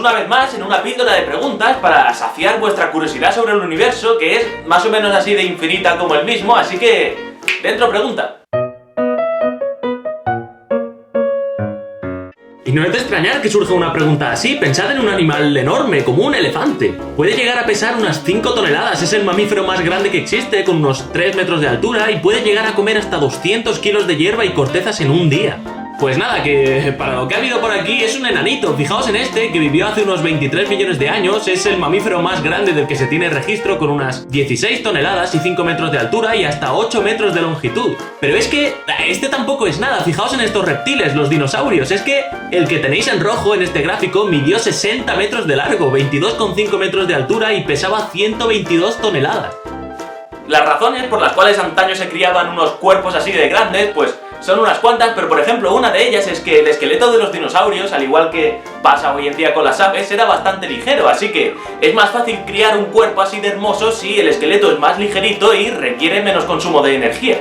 una vez más en una píldora de preguntas para saciar vuestra curiosidad sobre el universo, que es más o menos así de infinita como el mismo, así que... ¡dentro pregunta! Y no es de extrañar que surja una pregunta así. Pensad en un animal enorme, como un elefante. Puede llegar a pesar unas 5 toneladas, es el mamífero más grande que existe, con unos 3 metros de altura, y puede llegar a comer hasta 200 kilos de hierba y cortezas en un día. Pues nada, que para lo que ha habido por aquí es un enanito. Fijaos en este, que vivió hace unos 23 millones de años, es el mamífero más grande del que se tiene registro, con unas 16 toneladas y 5 metros de altura y hasta 8 metros de longitud. Pero es que este tampoco es nada. Fijaos en estos reptiles, los dinosaurios. Es que el que tenéis en rojo en este gráfico midió 60 metros de largo, 22,5 metros de altura y pesaba 122 toneladas. Las razones por las cuales antaño se criaban unos cuerpos así de grandes, pues son unas cuantas, pero por ejemplo una de ellas es que el esqueleto de los dinosaurios, al igual que pasa hoy en día con las aves, era bastante ligero, así que es más fácil criar un cuerpo así de hermoso si el esqueleto es más ligerito y requiere menos consumo de energía.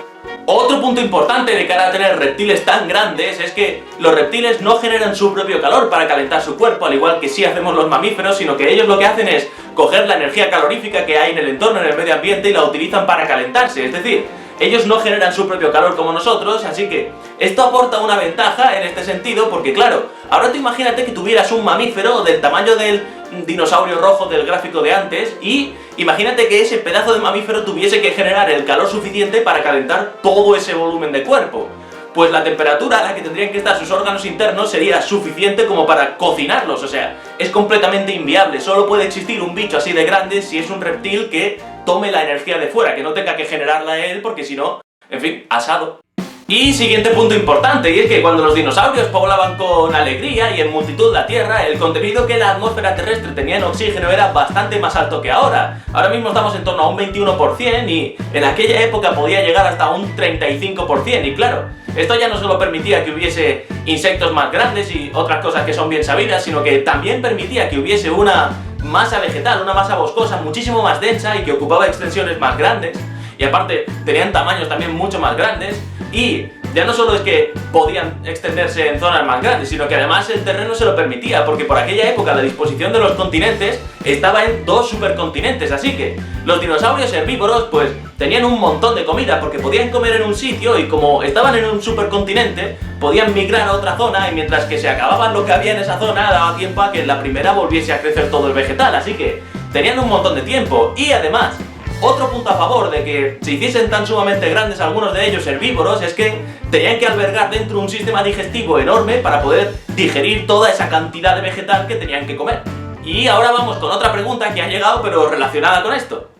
Otro punto importante de cara a tener reptiles tan grandes es que los reptiles no generan su propio calor para calentar su cuerpo, al igual que sí hacemos los mamíferos, sino que ellos lo que hacen es coger la energía calorífica que hay en el entorno, en el medio ambiente, y la utilizan para calentarse, es decir, ellos no generan su propio calor como nosotros, así que esto aporta una ventaja en este sentido, porque claro, ahora tú imagínate que tuvieras un mamífero del tamaño del dinosaurio rojo del gráfico de antes, y imagínate que ese pedazo de mamífero tuviese que generar el calor suficiente para calentar todo ese volumen de cuerpo. Pues la temperatura a la que tendrían que estar sus órganos internos sería suficiente como para cocinarlos, o sea, es completamente inviable. Solo puede existir un bicho así de grande si es un reptil que tome la energía de fuera, que no tenga que generarla él, porque si no, en fin, asado. Y siguiente punto importante, y es que cuando los dinosaurios poblaban con alegría y en multitud la Tierra, el contenido que la atmósfera terrestre tenía en oxígeno era bastante más alto que ahora. Ahora mismo estamos en torno a un 21% y en aquella época podía llegar hasta un 35%, y claro, esto ya no solo permitía que hubiese insectos más grandes y otras cosas que son bien sabidas, sino que también permitía que hubiese una masa vegetal, una masa boscosa muchísimo más densa y que ocupaba extensiones más grandes, y aparte tenían tamaños también mucho más grandes. Y ya no solo es que podían extenderse en zonas más grandes, sino que además el terreno se lo permitía, porque por aquella época la disposición de los continentes estaba en 2 supercontinentes, así que los dinosaurios herbívoros pues tenían un montón de comida, porque podían comer en un sitio y como estaban en un supercontinente, podían migrar a otra zona, y mientras que se acababan lo que había en esa zona, daba tiempo a que en la primera volviese a crecer todo el vegetal, así que tenían un montón de tiempo. Y además, otro punto a favor de que se hiciesen tan sumamente grandes algunos de ellos herbívoros es que tenían que albergar dentro un sistema digestivo enorme para poder digerir toda esa cantidad de vegetal que tenían que comer. Y ahora vamos con otra pregunta que ha llegado pero relacionada con esto.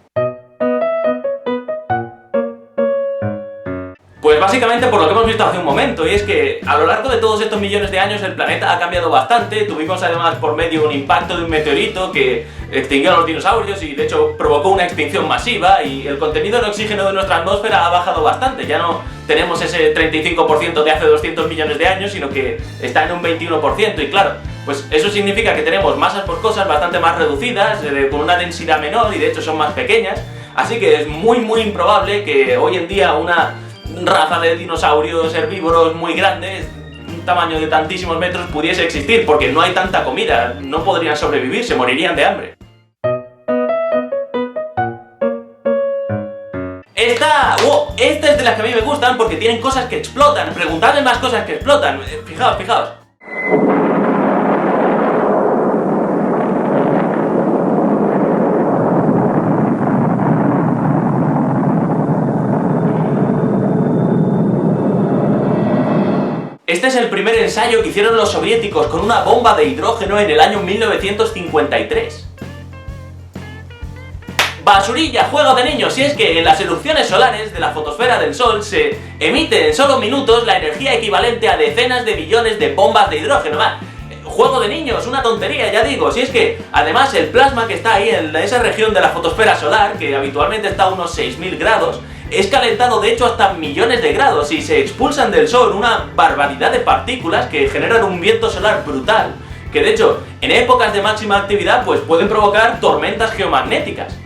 Pues básicamente por lo que hemos visto hace un momento, y es que a lo largo de todos estos millones de años el planeta ha cambiado bastante. Tuvimos además por medio un impacto de un meteorito que extinguió a los dinosaurios y de hecho provocó una extinción masiva, y el contenido de oxígeno de nuestra atmósfera ha bajado bastante. Ya no tenemos ese 35% de hace 200 millones de años, sino que está en un 21%, y claro, pues eso significa que tenemos masas boscosas bastante más reducidas, con una densidad menor, y de hecho son más pequeñas, así que es muy improbable que hoy en día una raza de dinosaurios herbívoros muy grandes, un tamaño de tantísimos metros, pudiese existir, porque no hay tanta comida, no podrían sobrevivir, se morirían de hambre. Esta es de las que a mí me gustan porque tienen cosas que explotan. Preguntadme más cosas que explotan. Fijaos. Este es el primer ensayo que hicieron los soviéticos con una bomba de hidrógeno en el año 1953. Basurilla, juego de niños, y es que en las erupciones solares de la fotosfera del Sol se emite en solo minutos la energía equivalente a decenas de billones de bombas de hidrógeno. Juego de niños, una tontería, ya digo. Si es que además el plasma que está ahí en esa región de la fotosfera solar, que habitualmente está a unos 6000 grados, es calentado de hecho hasta millones de grados, y se expulsan del Sol una barbaridad de partículas que generan un viento solar brutal, que de hecho en épocas de máxima actividad pues pueden provocar tormentas geomagnéticas.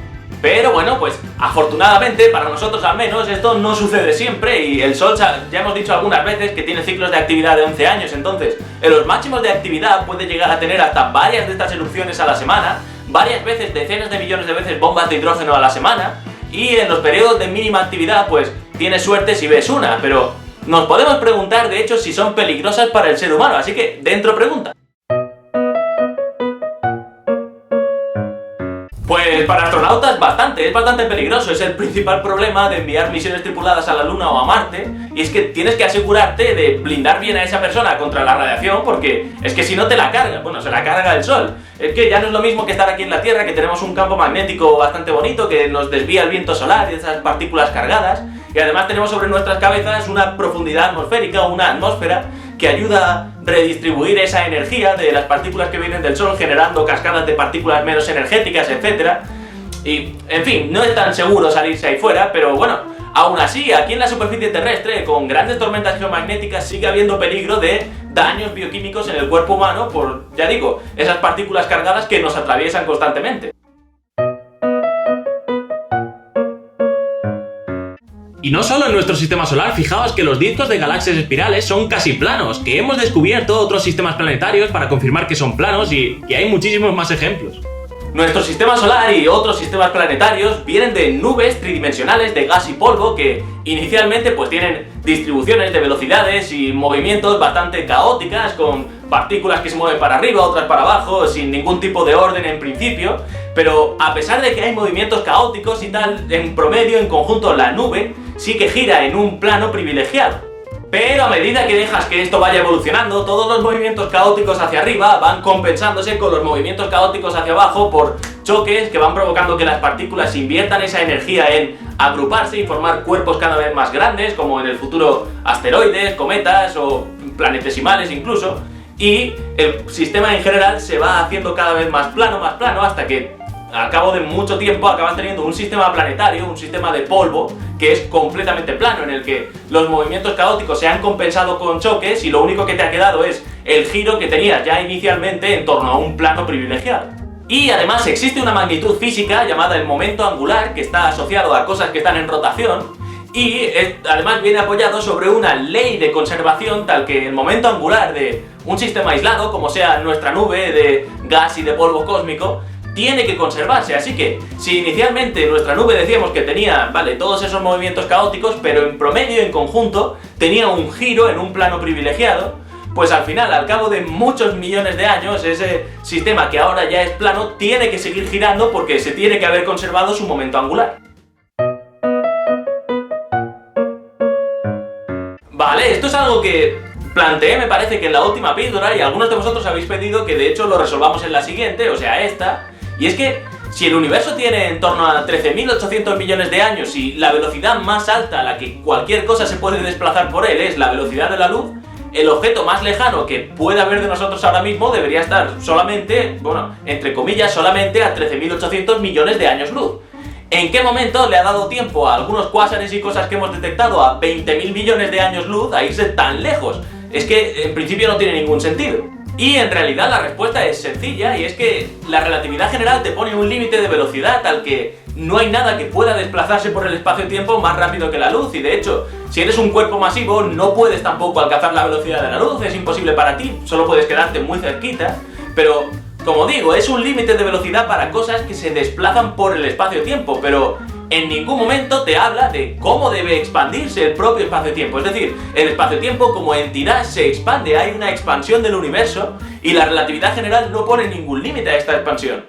Pero bueno, pues afortunadamente, para nosotros al menos, esto no sucede siempre y el Sol, ya hemos dicho algunas veces que tiene ciclos de actividad de 11 años, entonces en los máximos de actividad puede llegar a tener hasta varias de estas erupciones a la semana, varias veces, decenas de millones de veces bombas de hidrógeno a la semana, y en los periodos de mínima actividad pues tienes suerte si ves una, pero nos podemos preguntar de hecho si son peligrosas para el ser humano, así que dentro pregunta. Pues para astronautas es bastante peligroso, es el principal problema de enviar misiones tripuladas a la Luna o a Marte, y es que tienes que asegurarte de blindar bien a esa persona contra la radiación, porque es que si no te la carga, bueno, se la carga el Sol. Es que ya no es lo mismo que estar aquí en la Tierra, que tenemos un campo magnético bastante bonito que nos desvía el viento solar y esas partículas cargadas, y además tenemos sobre nuestras cabezas una profundidad atmosférica o una atmósfera que ayuda a redistribuir esa energía de las partículas que vienen del Sol, generando cascadas de partículas menos energéticas, etc. Y, en fin, no es tan seguro salirse ahí fuera, pero bueno, aún así, aquí en la superficie terrestre, con grandes tormentas geomagnéticas, sigue habiendo peligro de daños bioquímicos en el cuerpo humano por, ya digo, esas partículas cargadas que nos atraviesan constantemente. Y no solo en nuestro sistema solar, fijaos que los discos de galaxias espirales son casi planos, que hemos descubierto otros sistemas planetarios para confirmar que son planos y hay muchísimos más ejemplos. Nuestro sistema solar y otros sistemas planetarios vienen de nubes tridimensionales de gas y polvo que inicialmente pues tienen distribuciones de velocidades y movimientos bastante caóticas, con partículas que se mueven para arriba, otras para abajo, sin ningún tipo de orden en principio, pero a pesar de que hay movimientos caóticos y tal, en promedio, en conjunto, la nube sí que gira en un plano privilegiado. Pero a medida que dejas que esto vaya evolucionando, todos los movimientos caóticos hacia arriba van compensándose con los movimientos caóticos hacia abajo por choques que van provocando que las partículas inviertan esa energía en agruparse y formar cuerpos cada vez más grandes, como en el futuro asteroides, cometas o planetesimales incluso, y el sistema en general se va haciendo cada vez más plano, hasta que al cabo de mucho tiempo acabas teniendo un sistema planetario, un sistema de polvo, que es completamente plano, en el que los movimientos caóticos se han compensado con choques y lo único que te ha quedado es el giro que tenías ya inicialmente en torno a un plano privilegiado. Y además existe una magnitud física llamada el momento angular, que está asociado a cosas que están en rotación, y además viene apoyado sobre una ley de conservación tal que el momento angular de un sistema aislado, como sea nuestra nube de gas y de polvo cósmico, tiene que conservarse. Así que si inicialmente nuestra nube decíamos que tenía, vale, todos esos movimientos caóticos, pero en promedio, en conjunto, tenía un giro en un plano privilegiado, pues al final, al cabo de muchos millones de años, ese sistema que ahora ya es plano tiene que seguir girando porque se tiene que haber conservado su momento angular. Vale, esto es algo que planteé, me parece que en la última píldora, y algunos de vosotros habéis pedido que de hecho lo resolvamos en la siguiente, o sea esta, y es que si el universo tiene en torno a 13.800 millones de años y la velocidad más alta a la que cualquier cosa se puede desplazar por él es la velocidad de la luz, el objeto más lejano que pueda haber de nosotros ahora mismo debería estar solamente, bueno, entre comillas, solamente a 13.800 millones de años luz. ¿En qué momento le ha dado tiempo a algunos cuásares y cosas que hemos detectado a 20.000 millones de años luz a irse tan lejos? Es que en principio no tiene ningún sentido. Y en realidad la respuesta es sencilla, y es que la relatividad general te pone un límite de velocidad al que no hay nada que pueda desplazarse por el espacio-tiempo más rápido que la luz, y de hecho, si eres un cuerpo masivo no puedes tampoco alcanzar la velocidad de la luz, es imposible para ti, solo puedes quedarte muy cerquita, pero como digo, es un límite de velocidad para cosas que se desplazan por el espacio-tiempo, pero en ningún momento te habla de cómo debe expandirse el propio espacio-tiempo. Es decir, el espacio-tiempo como entidad se expande, hay una expansión del universo y la relatividad general no pone ningún límite a esta expansión.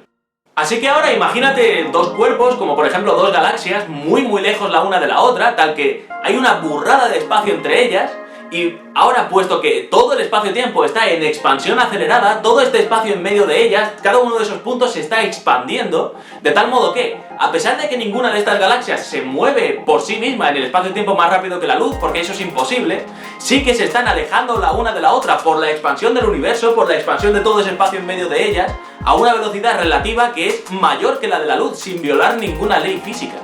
Así que ahora imagínate dos cuerpos, como por ejemplo dos galaxias, muy lejos la una de la otra, tal que hay una burrada de espacio entre ellas, y ahora, puesto que todo el espacio-tiempo está en expansión acelerada, todo este espacio en medio de ellas, cada uno de esos puntos se está expandiendo, de tal modo que, a pesar de que ninguna de estas galaxias se mueve por sí misma en el espacio-tiempo más rápido que la luz, porque eso es imposible, sí que se están alejando la una de la otra por la expansión del universo, por la expansión de todo ese espacio en medio de ellas, a una velocidad relativa que es mayor que la de la luz, sin violar ninguna ley física.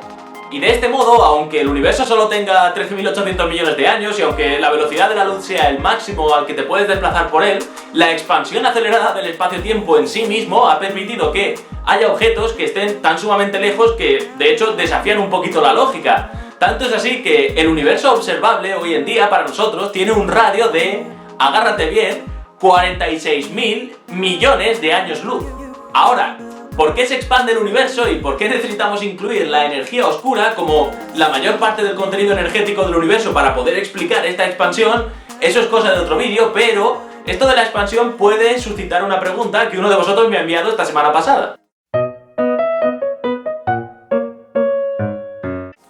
Y de este modo, aunque el universo solo tenga 13.800 millones de años y aunque la velocidad de la luz sea el máximo al que te puedes desplazar por él, la expansión acelerada del espacio-tiempo en sí mismo ha permitido que haya objetos que estén tan sumamente lejos que, de hecho, desafían un poquito la lógica. Tanto es así que el universo observable hoy en día para nosotros tiene un radio de, agárrate bien, 46.000 millones de años luz. Ahora, ¿por qué se expande el universo y por qué necesitamos incluir la energía oscura como la mayor parte del contenido energético del universo para poder explicar esta expansión? Eso es cosa de otro vídeo, pero esto de la expansión puede suscitar una pregunta que uno de vosotros me ha enviado esta semana pasada.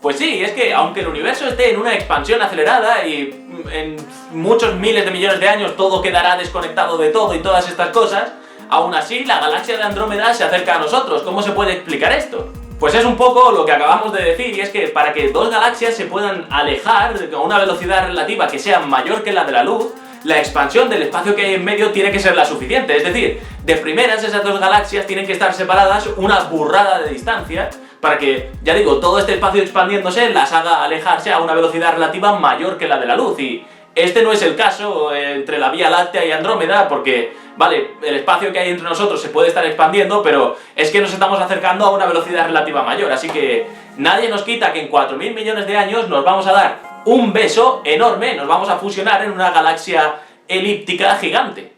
Pues sí, es que aunque el universo esté en una expansión acelerada y en muchos miles de millones de años todo quedará desconectado de todo y todas estas cosas, aún así la galaxia de Andrómeda se acerca a nosotros. ¿Cómo se puede explicar esto? Pues es un poco lo que acabamos de decir, y es que para que dos galaxias se puedan alejar con una velocidad relativa que sea mayor que la de la luz, la expansión del espacio que hay en medio tiene que ser la suficiente. Es decir, de primeras esas dos galaxias tienen que estar separadas una burrada de distancia para que, ya digo, todo este espacio expandiéndose las haga alejarse a una velocidad relativa mayor que la de la luz. Y este no es el caso entre la Vía Láctea y Andrómeda, porque, vale, el espacio que hay entre nosotros se puede estar expandiendo, pero es que nos estamos acercando a una velocidad relativa mayor, así que nadie nos quita que en 4.000 millones de años nos vamos a dar un beso enorme, nos vamos a fusionar en una galaxia elíptica gigante.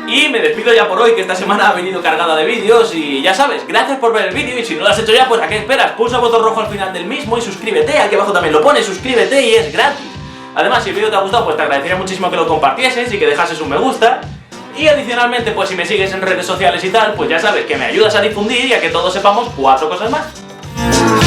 Y me despido ya por hoy, que esta semana ha venido cargada de vídeos y ya sabes, gracias por ver el vídeo y si no lo has hecho ya, pues ¿a qué esperas? Pulsa el botón rojo al final del mismo y suscríbete, aquí abajo también lo pone, suscríbete y es gratis. Además, si el vídeo te ha gustado, pues te agradecería muchísimo que lo compartieses y que dejases un me gusta. Y adicionalmente, pues si me sigues en redes sociales y tal, pues ya sabes que me ayudas a difundir y a que todos sepamos 4 cosas más.